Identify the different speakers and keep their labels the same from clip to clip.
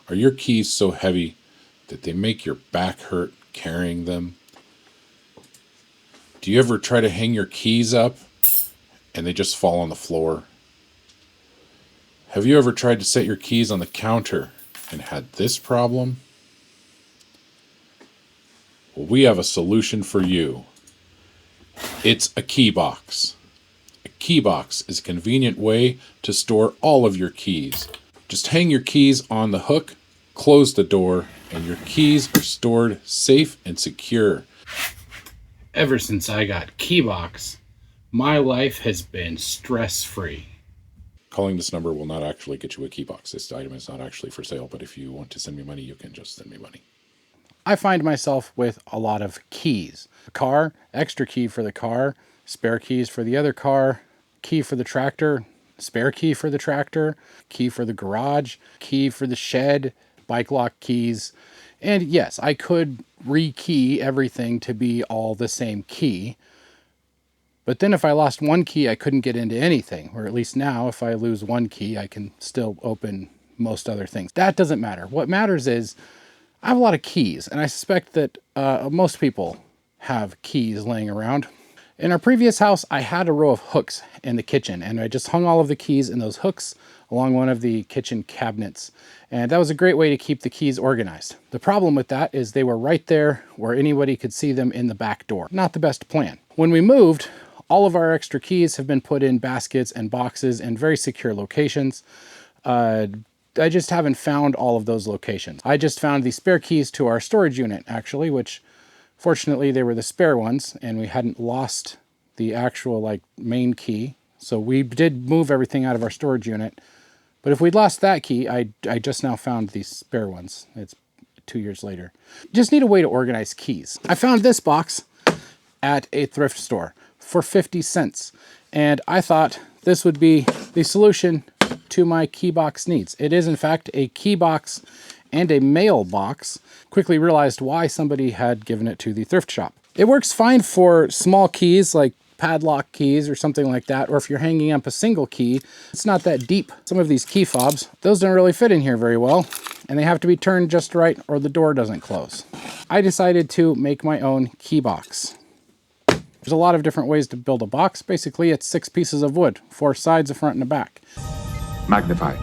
Speaker 1: Are your keys so heavy that they make your back hurt carrying them? Do you ever try to hang your keys up and they just fall on the floor? Have you ever tried to set your keys on the counter and had this problem? Well, we have a solution for you. It's a key box. A key box is a convenient way to store all of your keys. Just hang your keys on the hook, close the door, and your keys are stored safe and secure.
Speaker 2: Ever since I got Keybox, my life has been stress-free.
Speaker 1: Calling this number will not actually get you a key box. This item is not actually for sale, but if you want to send me money, you can just send me money.
Speaker 3: I find myself with a lot of keys. A car, extra key for the car, spare keys for the other car, key for the tractor, spare key for the tractor, key for the garage, key for the shed, bike lock keys. And yes, I could rekey everything to be all the same key. But then if I lost one key, I couldn't get into anything. Or at least now, if I lose one key, I can still open most other things. That doesn't matter. What matters is I have a lot of keys, and I suspect that most people have keys laying around. In our previous house, I had a row of hooks in the kitchen, and I just hung all of the keys in those hooks along one of the kitchen cabinets. And that was a great way to keep the keys organized. The problem with that is they were right there where anybody could see them in the back door. Not the best plan. When we moved, all of our extra keys have been put in baskets and boxes in very secure locations. I just haven't found all of those locations. I just found the spare keys to our storage unit, actually, which fortunately they were the spare ones and we hadn't lost the actual main key. So we did move everything out of our storage unit. But if we'd lost that key, I just now found these spare ones. It's 2 years later. Just need a way to organize keys. I found this box at a thrift store for 50 cents. And I thought this would be the solution to my key box needs. It is in fact a key box and a mailbox. Quickly realized why somebody had given it to the thrift shop. It works fine for small keys like padlock keys or something like that, or if you're hanging up a single key, it's not that deep. Some of these key fobs, those don't really fit in here very well, and they have to be turned just right or the door doesn't close. I decided to make my own key box. There's a lot of different ways to build a box. Basically, it's 6 pieces of wood, 4 sides, a front, and a back.
Speaker 4: Magnify.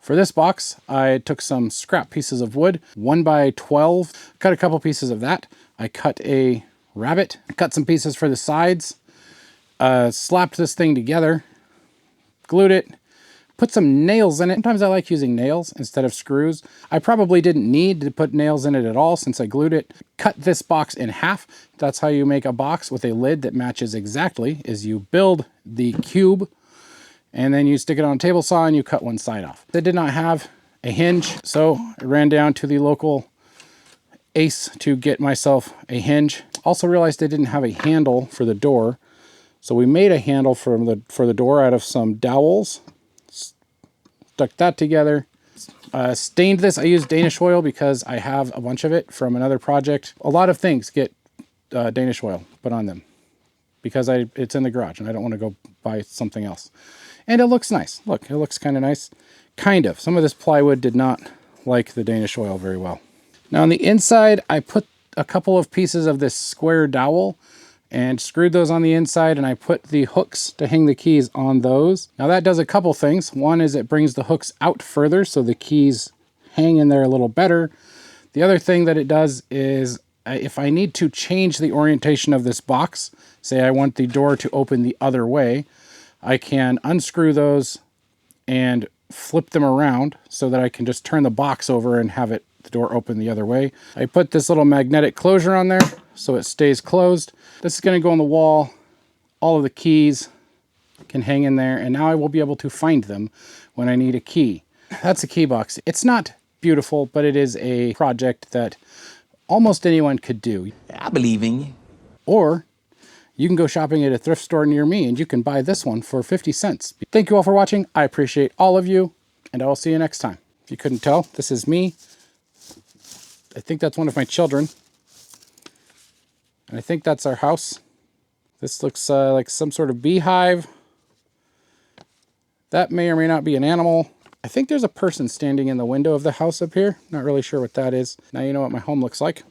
Speaker 3: For this box, I took some scrap pieces of wood, 1 by 12, cut a couple pieces of that. I cut a rabbet, cut some pieces for the sides, slapped this thing together, glued it, put some nails in it. Sometimes I like using nails instead of screws. I probably didn't need to put nails in it at all since I glued it. Cut this box in half. That's how you make a box with a lid that matches exactly, is you build the cube and then you stick it on a table saw and you cut one side off. They did not have a hinge, so I ran down to the local Ace to get myself a hinge. Also realized I didn't have a handle for the door, so we made a handle for the door out of some dowels. Stuck that together. Stained this. I used Danish oil because I have a bunch of it from another project. A lot of things get Danish oil put on them because it's in the garage and I don't want to go buy something else. And it looks nice. Look, it looks kind of nice. Kind of. Some of this plywood did not like the Danish oil very well. Now on the inside, I put a couple of pieces of this square dowel and screwed those on the inside, and I put the hooks to hang the keys on those. Now that does a couple things. One is it brings the hooks out further so the keys hang in there a little better. The other thing that it does is if I need to change the orientation of this box, say I want the door to open the other way, I can unscrew those and flip them around so that I can just turn the box over and have the door open the other way. I put this little magnetic closure on there so it stays closed. This is going to go on the wall. All of the keys can hang in there, and now I will be able to find them when I need a key. That's a key box. It's not beautiful, but it is a project that almost anyone could do.
Speaker 4: I believe in you.
Speaker 3: Or you can go shopping at a thrift store near me and you can buy this one for 50 cents. Thank you all for watching. I appreciate all of you, and I will see you next time. If you couldn't tell, this is me. I think that's one of my children. And I think that's our house. This looks like some sort of beehive. That may or may not be an animal. I think there's a person standing in the window of the house up here. Not really sure what that is. Now you know what my home looks like.